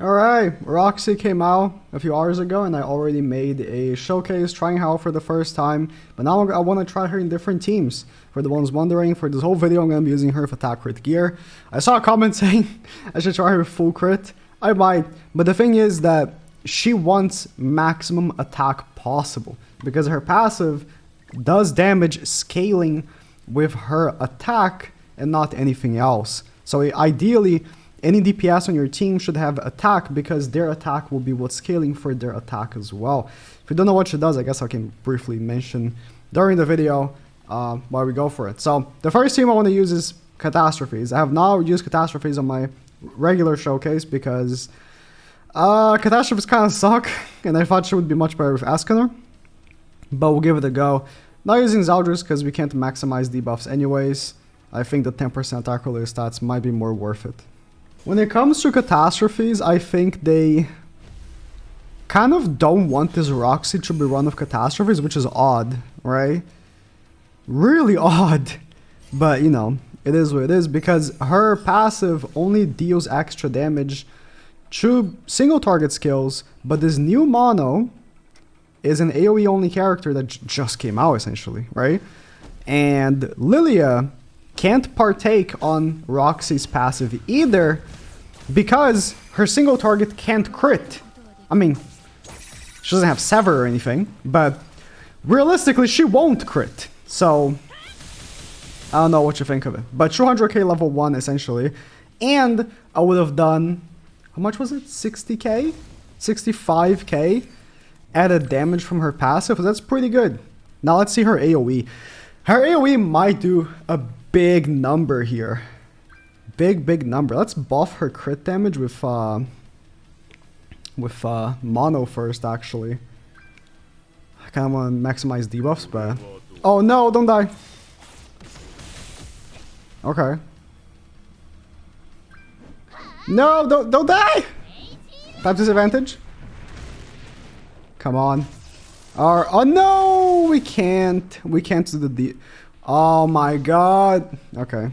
Alright, Roxy came out a few hours ago and I already made a showcase trying her out for the first time. But now I want to try her in different teams. For the ones wondering, for this whole video I'm going to be using her with attack crit gear. I saw a comment saying I should try her with full crit. I might, but the thing is that she wants maximum attack possible. Because her passive does damage scaling with her attack and not anything else. So ideally, any DPS on your team should have attack because their attack will be what's scaling for their attack as well. If you don't know what she does, I guess I can briefly mention during the video while we go for it. So the first team I want to use is Catastrophes. I have now used Catastrophes on my regular showcase because Catastrophes kind of suck and I thought she would be much better with Escanor. But we'll give it a go. Not using Zeldris because we can't maximize debuffs anyways. I think the 10% attack related stats might be more worth it. When it comes to Catastrophes, I think they kind of don't want this Roxy to be run with Catastrophes, which is odd, right? Really odd. But, you know, it is what it is because her passive only deals extra damage to single target skills, but this new mono is an AoE only character that just came out essentially, right? And Lilia can't partake on Roxy's passive either because her single target can't crit. I mean, she doesn't have Sever or anything, but realistically she won't crit. So, I don't know what you think of it. But 200k level 1 essentially. And I would have done, how much was it? 60k? 65k added damage from her passive. That's pretty good. Now let's see her AoE. Her AoE might do a big number here. Big number. Let's buff her crit damage with mono first actually. I kind of want to maximize debuffs, but oh no, don't die. Okay. No, don't die. Tap disadvantage. Come on. Oh no, we can't. We can't do the oh my god. Okay.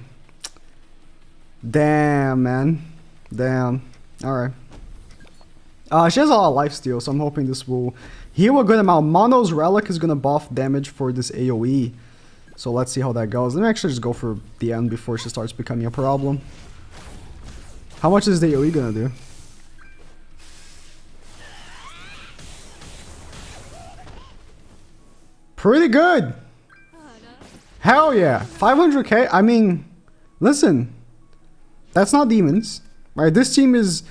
Damn, man. Damn. Alright. She has a lot of lifesteal, so I'm hoping this will heal a good amount. Mono's Relic is gonna buff damage for this AoE. So let's see how that goes. Let me actually just go for the end before she starts becoming a problem. How much is the AoE gonna do? Pretty good. Hell yeah. 500k. I mean, listen. That's not demons, right? This team is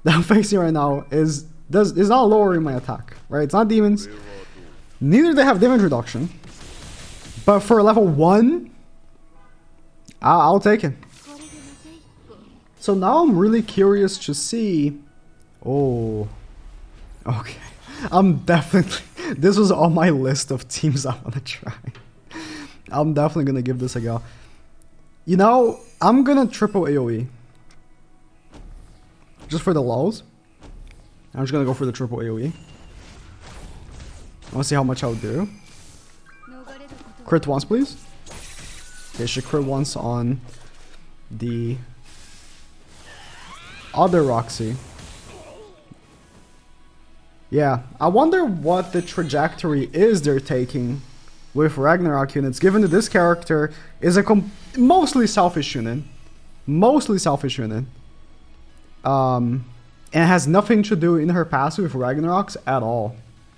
that I'm facing right now is not lowering my attack, right? It's not demons. Neither they have damage reduction. But for level 1, I'll take it. So now I'm really curious to see. Oh, okay. I'm definitely. This was on my list of teams I want to try. I'm definitely gonna give this a go. You know, I'm gonna triple AoE. Just for the lulz. I'm just gonna go for the triple AoE. I wanna see how much I'll do. Crit once, please. Okay, she crit once on the other Roxy. Yeah, I wonder what the trajectory is they're taking with Ragnarok units, given that this character is a mostly selfish unit. Mostly selfish unit. And it has nothing to do in her passive with Ragnaroks at all.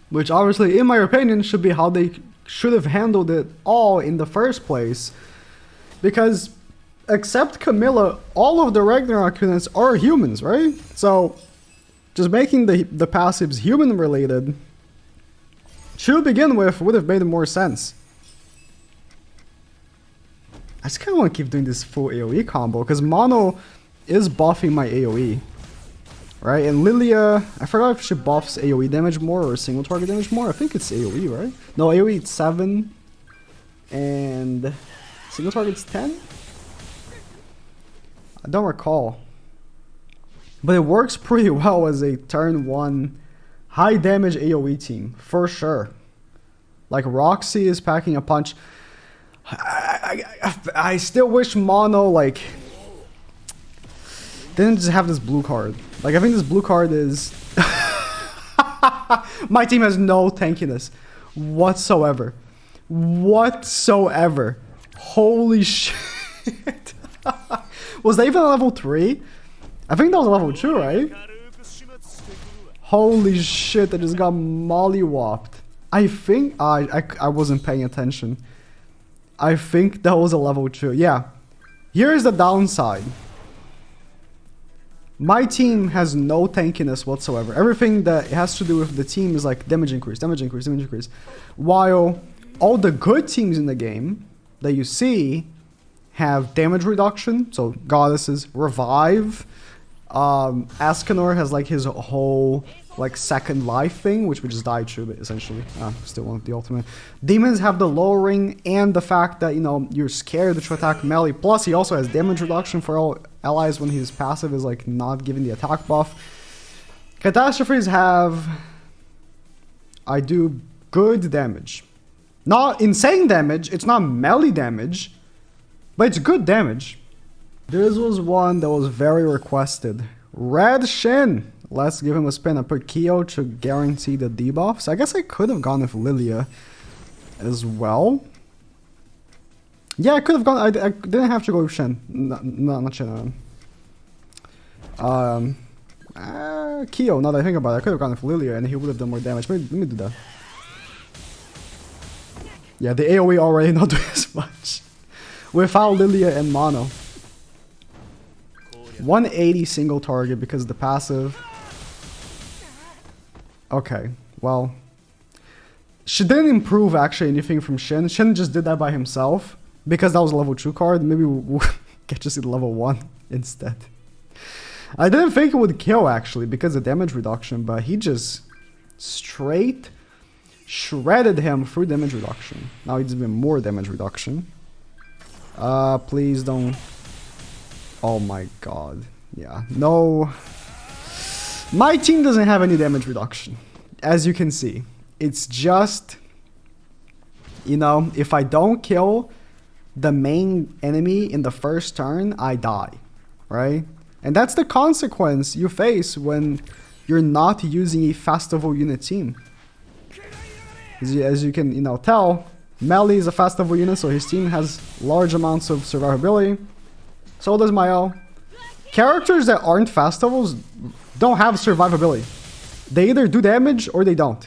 Which obviously, in my opinion, should be how they should have handled it all in the first place. Because, except Camilla, all of the Ragnarok units are humans, right? So, just making the passives human related to begin with would have made more sense. I just kind of want to keep doing this full AoE combo because mono is buffing my AoE, right? And Lilia, I forgot if she buffs AoE damage more or single target damage more. I think it's AoE, right? No, AoE it's 7 and single target's 10? I don't recall. But it works pretty well as a turn 1 high damage AoE team, for sure. Like Roxy is packing a punch. I still wish mono like didn't just have this blue card. Like, I think this blue card is... My team has no tankiness whatsoever. Whatsoever. Holy shit. Was that even a level 3? I think that was a level 2, right? Holy shit, I just got mollywopped. I think... I wasn't paying attention. I think that was a level 2. Yeah. Here's the downside. My team has no tankiness whatsoever. Everything that has to do with the team is like damage increase, damage increase, damage increase. While all the good teams in the game that you see have damage reduction. So Goddesses, Revive. Ascanor has like his whole like second life thing, which we just died to essentially. Still want the ultimate. Demons have the lowering and the fact that, you know, you're scared to attack melee. Plus he also has damage reduction for all allies when his passive is like not giving the attack buff. Catastrophes have... I do good damage. Not insane damage, it's not melee damage, but it's good damage. This was one that was very requested. Red Shin. Let's give him a spin. I put Kyo to guarantee the debuffs. I guess I could have gone with Lilia as well. Yeah, I could have gone. I didn't have to go with Shin. No, not Shin. Kyo, now that I think about it, I could have gone with Lilia and he would have done more damage. Let me do that. Yeah, the AoE already not doing as much. Without Lilia and Mono. 180 single target because of the passive. Okay, well. She didn't improve actually anything from Shin. Shin just did that by himself. Because that was a level 2 card. Maybe we'll get to see the level 1 instead. I didn't think it would kill actually because of damage reduction. But he just straight shredded him through damage reduction. Now he's even more damage reduction. Please don't... Oh my god. Yeah, no. My team doesn't have any damage reduction. As you can see. It's just... You know, if I don't kill the main enemy in the first turn, I die. Right? And that's the consequence you face when you're not using a festival unit team. As you can, you know, tell, Melee is a festival unit, so his team has large amounts of survivability. So does Mael. Characters that aren't festivals don't have survivability. They either do damage or they don't.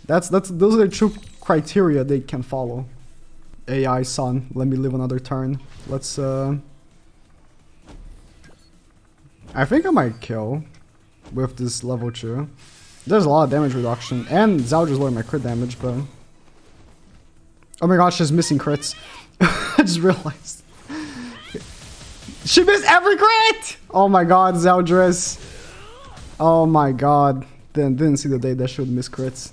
Those are the true criteria they can follow. AI son, let me live another turn. Let's I think I might kill with this level 2. There's a lot of damage reduction, and Zhao just lowered my crit damage, but... Oh my gosh, she's missing crits. I just realized. She missed every crit! Oh my god, Zeldris. Oh my god. Didn't see the day that she would miss crits.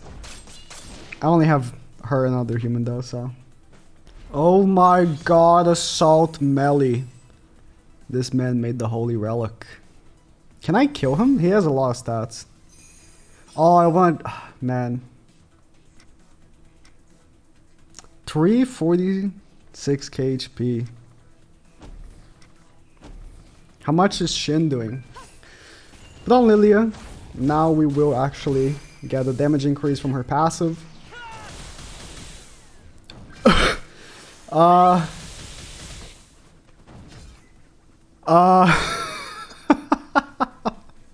I only have her and other human though, so... Oh my god, Assault Melee. This man made the Holy Relic. Can I kill him? He has a lot of stats. Oh, I want... Man. 346 KHP. How much is Shin doing? Put on Lilia. Now we will actually get a damage increase from her passive.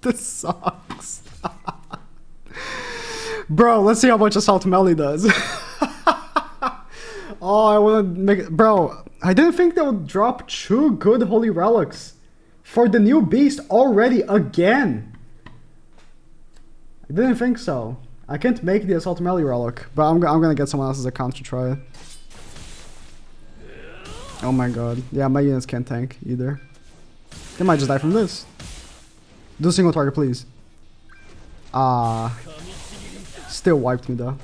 This sucks. Bro, let's see how much Assault Melee does. Oh, I want to make it. Bro, I didn't think they would drop 2 good Holy Relics for the new beast already again. I didn't think so. I can't make the Assault Melee Relic, but I'm gonna get someone else's account to try it. Oh my god. Yeah, my units can't tank either. They might just die from this. Do a single target, please. Still wiped me though.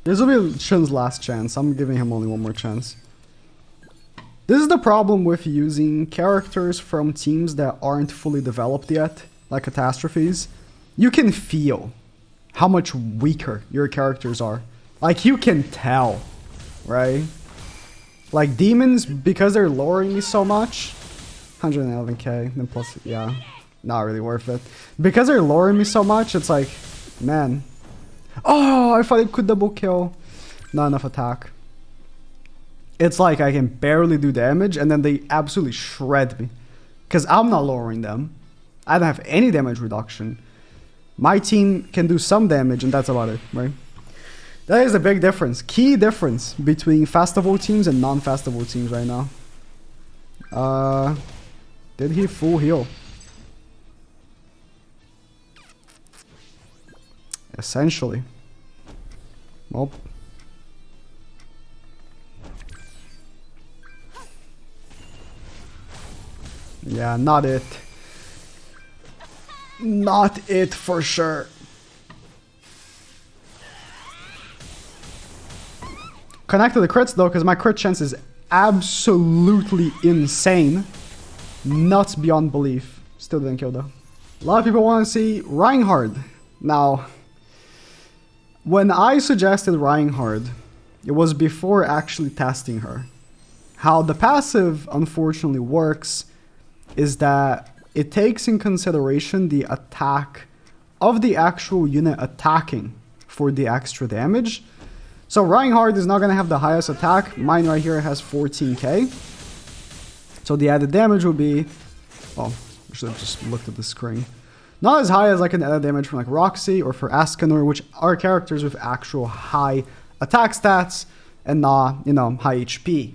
This will be Shin's last chance. I'm giving him only one more chance. This is the problem with using characters from teams that aren't fully developed yet, like Catastrophes. You can feel how much weaker your characters are. Like, you can tell, right? Like, Demons, because they're lowering me so much, 111k, then plus, yeah. Not really worth it. Because they're lowering me so much, it's like, man. Oh, I thought it could double kill. Not enough attack. It's like I can barely do damage and then they absolutely shred me. Because I'm not lowering them. I don't have any damage reduction. My team can do some damage and that's about it, right? That is a big difference. Key difference between festival teams and non-festival teams right now. Did he full heal? Essentially. Well. Yeah, not it. Not it for sure. Connect to the crits though, because my crit chance is absolutely insane. Nuts beyond belief. Still didn't kill though. A lot of people want to see Reinhardt. Now, when I suggested Reinhardt, it was before actually testing her. How the passive unfortunately works is that it takes in consideration the attack of the actual unit attacking for the extra damage. So Reinhardt is not going to have the highest attack. Mine right here has 14k. So the added damage will be... Well, I should have just looked at the screen. Not as high as like an added damage from like Roxy or for Ascanor, which are characters with actual high attack stats and not, you know, high HP.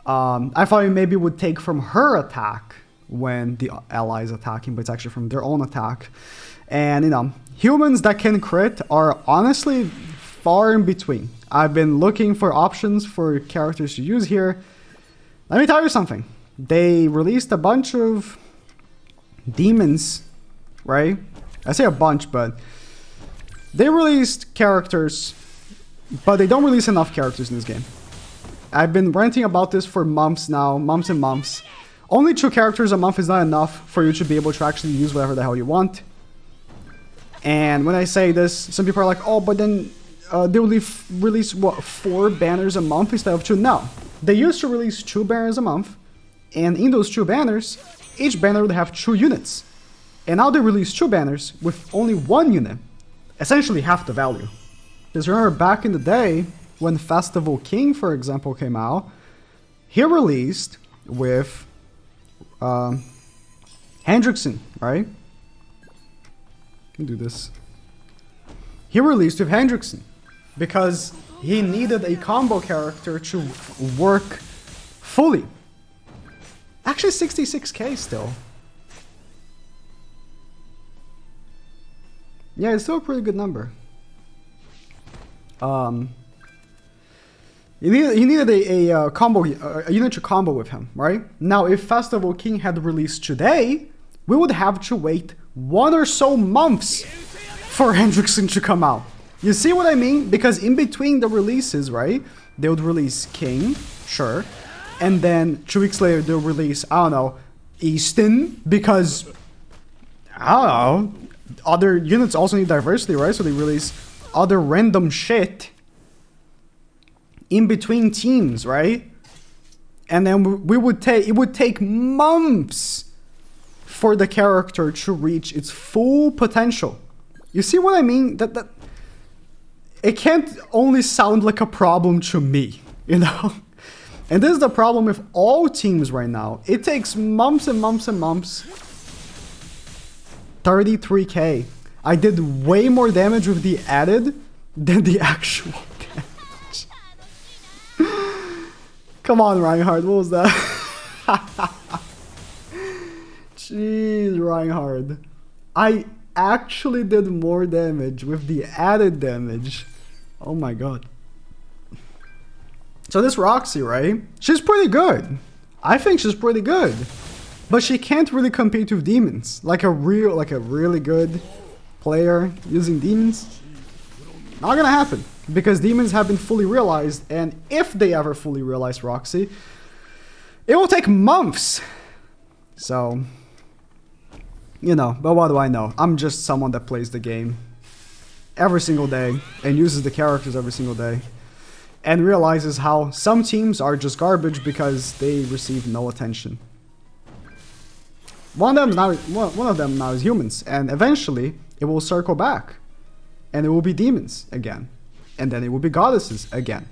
I thought it maybe would take from her attack when the ally is attacking, but it's actually from their own attack. And, you know, humans that can crit are honestly far in between. I've been looking for options for characters to use here. Let me tell you something. They released a bunch of demons, right? I say a bunch, but they released characters, but they don't release enough characters in this game. I've been ranting about this for months now, months and months. Only 2 characters a month is not enough for you to be able to actually use whatever the hell you want. And when I say this, some people are like, oh, but then they will release, what, 4 banners a month instead of 2? No. They used to release 2 banners a month. And in those 2 banners, each banner would have 2 units. And now they release 2 banners with only 1 unit. Essentially half the value. Because remember back in the day, when Festival King, for example, came out, he released with Hendrickson, right? I can do this. He released with Hendrickson because he needed a combo character to work fully. Actually 66k still. Yeah, it's still a pretty good number. He needed a combo, a unit to combo with him, right? Now, if Festival King had released today, we would have to wait 1 or so months for Hendrickson to come out. You see what I mean? Because in between the releases, right? They would release King, sure. And then 2 weeks later, they'll release, I don't know, Easton, because, I don't know, other units also need diversity, right? So they release other random shit in between teams, right? And then it would take months for the character to reach its full potential. You see what I mean? That it can't only sound like a problem to me, you know? And this is the problem with all teams right now. It takes months and months and months. 33k. I did way more damage with the added than the actual damage. Come on, Reinhardt. What was that? Jeez, Reinhardt. I actually did more damage with the added damage. Oh my god. So this Roxy, right? She's pretty good. I think she's pretty good. But she can't really compete with demons. Like a really good player using demons. Not gonna happen. Because demons have been fully realized. And if they ever fully realize Roxy, it will take months. So, you know, but what do I know? I'm just someone that plays the game every single day and uses the characters every single day. And realizes how some teams are just garbage because they receive no attention. One of them now is humans, and eventually it will circle back, and it will be demons again, and then it will be goddesses again.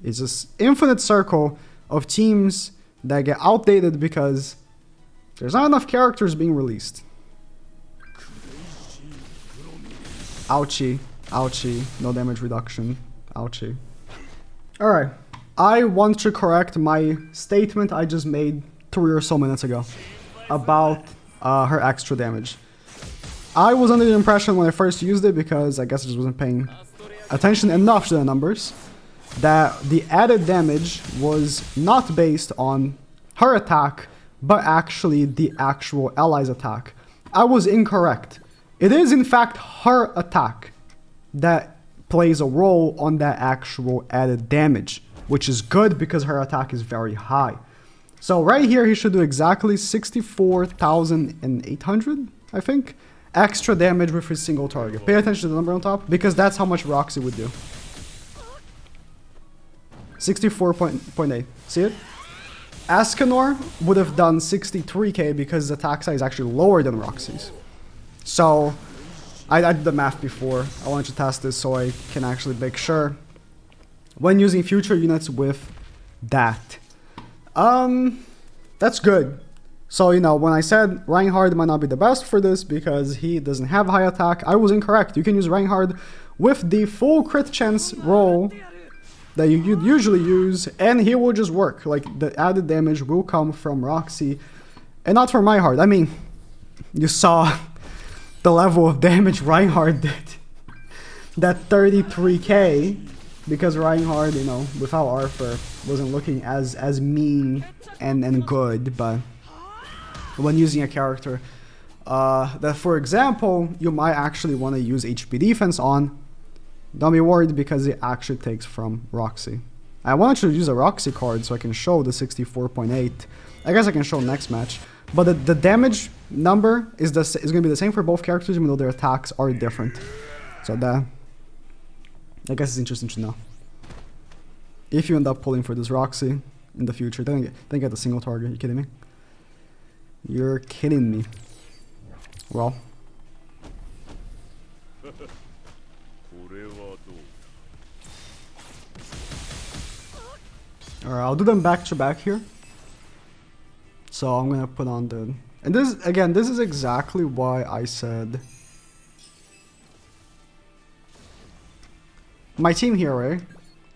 It's just infinite circle of teams that get outdated because there's not enough characters being released. Ouchie, ouchie, no damage reduction, ouchie. Alright, I want to correct my statement I just made 3 or so minutes ago about her extra damage. I was under the impression when I first used it, because I guess I just wasn't paying attention enough to the numbers, that the added damage was not based on her attack, but actually the actual ally's attack. I was incorrect. It is in fact her attack that plays a role on that actual added damage, which is good because her attack is very high. So right here he should do exactly 64,800, I think, extra damage with his single target. Pay attention to the number on top, because that's how much Roxy would do. 64.8. See it? Escanor would have done 63k because his attack size is actually lower than Roxy's. So I did the math before. I wanted to test this so I can actually make sure when using future units with that. That's good. So, you know, when I said Reinhardt might not be the best for this because he doesn't have high attack, I was incorrect. You can use Reinhardt with the full crit chance roll that you'd usually use, and he will just work. Like, the added damage will come from Roxy and not from Reinhardt. I mean, you saw the level of damage Reinhardt did. That 33k, because Reinhardt, you know, without Arthur, wasn't looking as mean and good, but when using a character that, for example, you might actually want to use HP defense on, don't be worried because it actually takes from Roxy. I want to use a Roxy card so I can show the 64.8. I guess I can show next match. But the damage number is going to be the same for both characters, even though their attacks are different. So that, I guess, is interesting to know. If you end up pulling for this Roxy in the future, then get the single target. Are you kidding me? You're kidding me. Well. Alright, I'll do them back to back here. So I'm gonna put on the... And this, again, this is exactly why I said... My team hero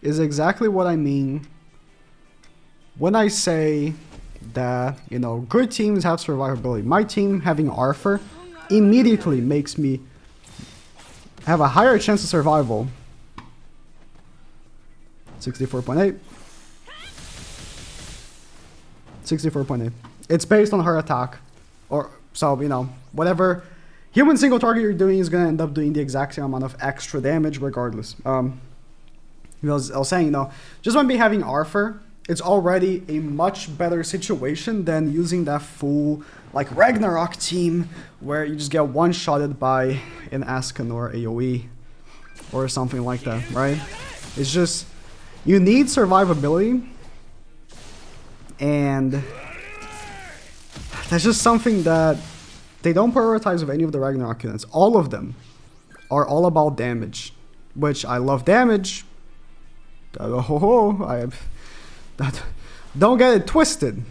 is exactly what I mean when I say that, you know, good teams have survivability. My team having Arthur immediately makes me have a higher chance of survival. 64.8. 64.8. It's based on her attack. Or, so, you know, whatever human single target you're doing is going to end up doing the exact same amount of extra damage regardless. I was saying, you know, just by me having Arthur, it's already a much better situation than using that full, like, Ragnarok team where you just get one-shotted by an Escanor AoE or something like that, right? It's just, you need survivability, and that's just something that they don't prioritize with any of the Ragnarok units. All of them are all about damage, which I love damage. Don't get it twisted.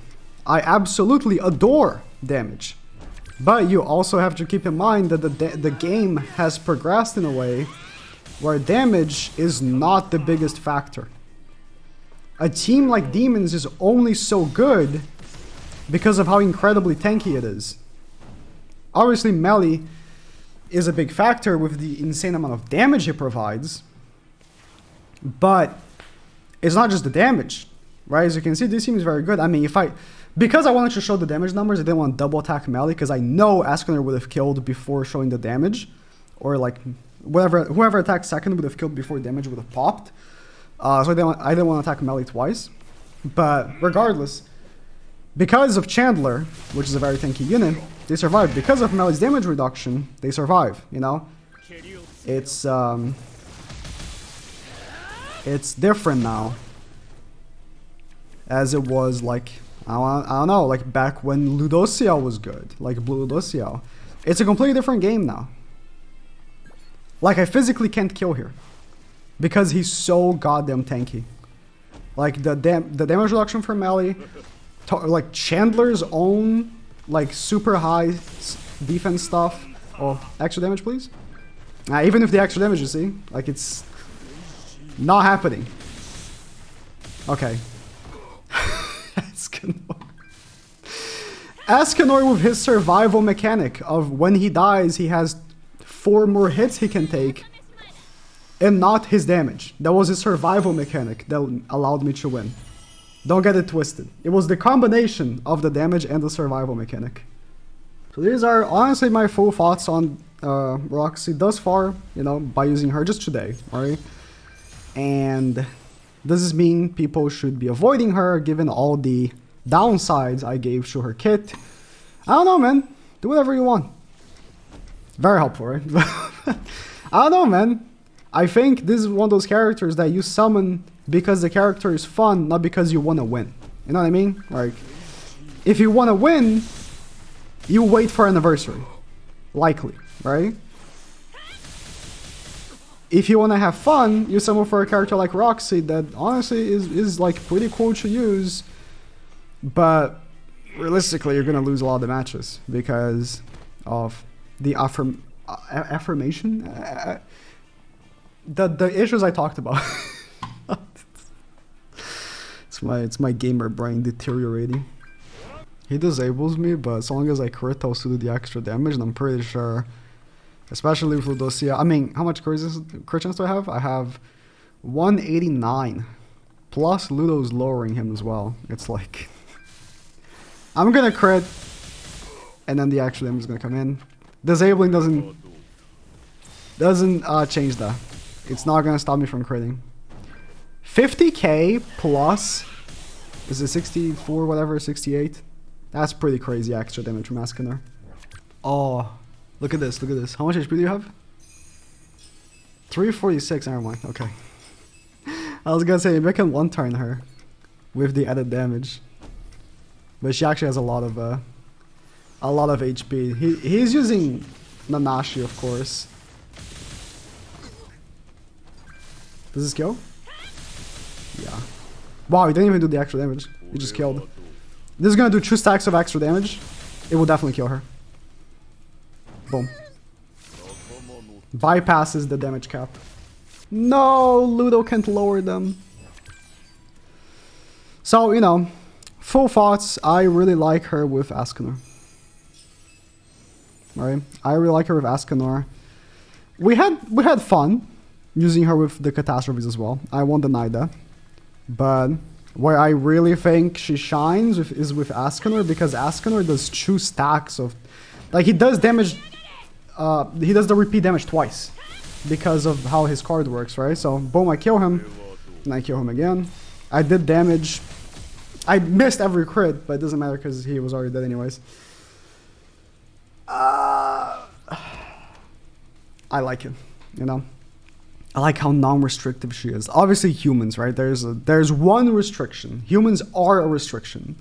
I absolutely adore damage. But you also have to keep in mind that the game has progressed in a way where damage is not the biggest factor. A team like Demons is only so good because of how incredibly tanky it is. Obviously, melee is a big factor with the insane amount of damage it provides, but it's not just the damage, right? As you can see, this team is very good. I mean, because I wanted to show the damage numbers, I didn't want to double attack melee because I know Escanor would have killed before showing the damage, or like whoever attacked second would have killed before damage would have popped. So I didn't want to attack melee twice. But regardless, because of Chandler, which is a very tanky unit, they survive. Because of melee's damage reduction, they survive, you know? It's different now. As it was, like, I don't know, like back when Ludociel was good, like Blue Ludociel. It's a completely different game now. Like, I physically can't kill here because he's so goddamn tanky. Like, the damage reduction for melee, like Chandler's own, like, super high defense stuff. Oh, extra damage, please. Even if the extra damage, you see, like, it's not happening. Okay. Escanor with his survival mechanic of when he dies, he has 4 more hits he can take, and not his damage. That was his survival mechanic that allowed me to win. Don't get it twisted. It was the combination of the damage and the survival mechanic. So these are honestly my full thoughts on Roxy thus far, you know, by using her just today, alright? And does this mean people should be avoiding her given all the downsides I gave to her kit? I don't know, man. Do whatever you want. Very helpful, right? I don't know, man. I think this is one of those characters that you summon because the character is fun, not because you want to win. You know what I mean? Like, if you want to win, you wait for anniversary. Likely, right? If you want to have fun, you summon for a character like Roxy that honestly is like pretty cool to use. But realistically, you're going to lose a lot of the matches because of the affirmation. The issues I talked about. It's my gamer brain deteriorating. He disables me, but as long as I crit, I'll still do the extra damage, and I'm pretty sure, especially with Ludociel. I mean, how much crit chance do I have? I have 189. Plus Ludo's lowering him as well. It's like, I'm gonna crit, and then the extra damage is gonna come in. Disabling doesn't change that. It's not gonna stop me from critting. 50k plus, is it 64, whatever, 68? That's pretty crazy extra damage from Escanor. Oh, look at this, look at this. How much HP do you have? 346, never mind, okay. I was gonna say, maybe I can one-turn her with the added damage. But she actually has a lot of HP. He's using Nanashi, of course. Does this kill? Yeah. Wow, he didn't even do the extra damage. He just killed. This is gonna do 2 stacks of extra damage. It will definitely kill her. Boom. Bypasses the damage cap. No, Ludo can't lower them. So, you know, full thoughts. I really like her with Escanor. Right? I really like her with Escanor. We had fun using her with the Catastrophes as well. I won't deny that. But where I really think she shines is with Escanor, because Escanor does 2 stacks of, like, he does damage, he does the repeat damage twice because of how his card works, right? So boom, I kill him, and I kill him again. I did damage. I missed every crit, but it doesn't matter because he was already dead anyways. I like it, you know. I like how non-restrictive she is. Obviously humans, right? There's one restriction. Humans are a restriction.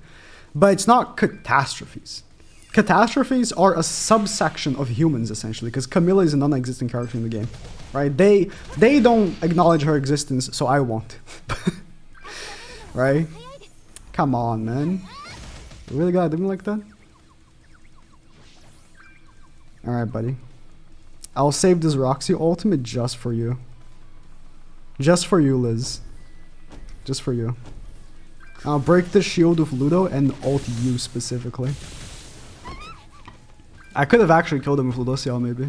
But it's not catastrophes. Catastrophes are a subsection of humans, essentially, because Camilla is a non-existent character in the game. Right? They don't acknowledge her existence, so I won't. Right? Come on, man. You really gotta do me like that? Alright, buddy. I'll save this Roxy ultimate just for you. Just for you, Liz. Just for you. I'll break the shield with Ludo and ult you specifically. I could have actually killed him with Ludociel, maybe.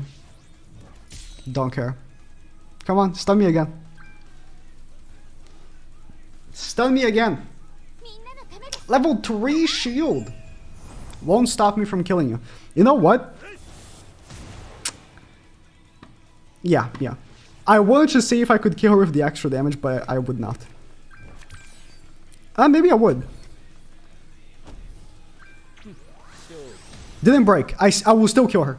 Don't care. Come on, stun me again. Stun me again. Level 3 shield. Won't stop me from killing you. You know what? Yeah. I wanted to see if I could kill her with the extra damage, but I would not. Maybe I would. Didn't break. I will still kill her.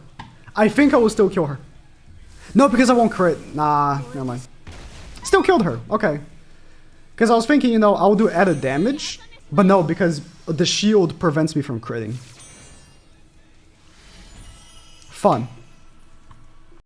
I think I will still kill her. No, because I won't crit. Nah, never mind. Still killed her. Okay. Because I was thinking, you know, I'll do added damage But no, because the shield prevents me from critting. Fun.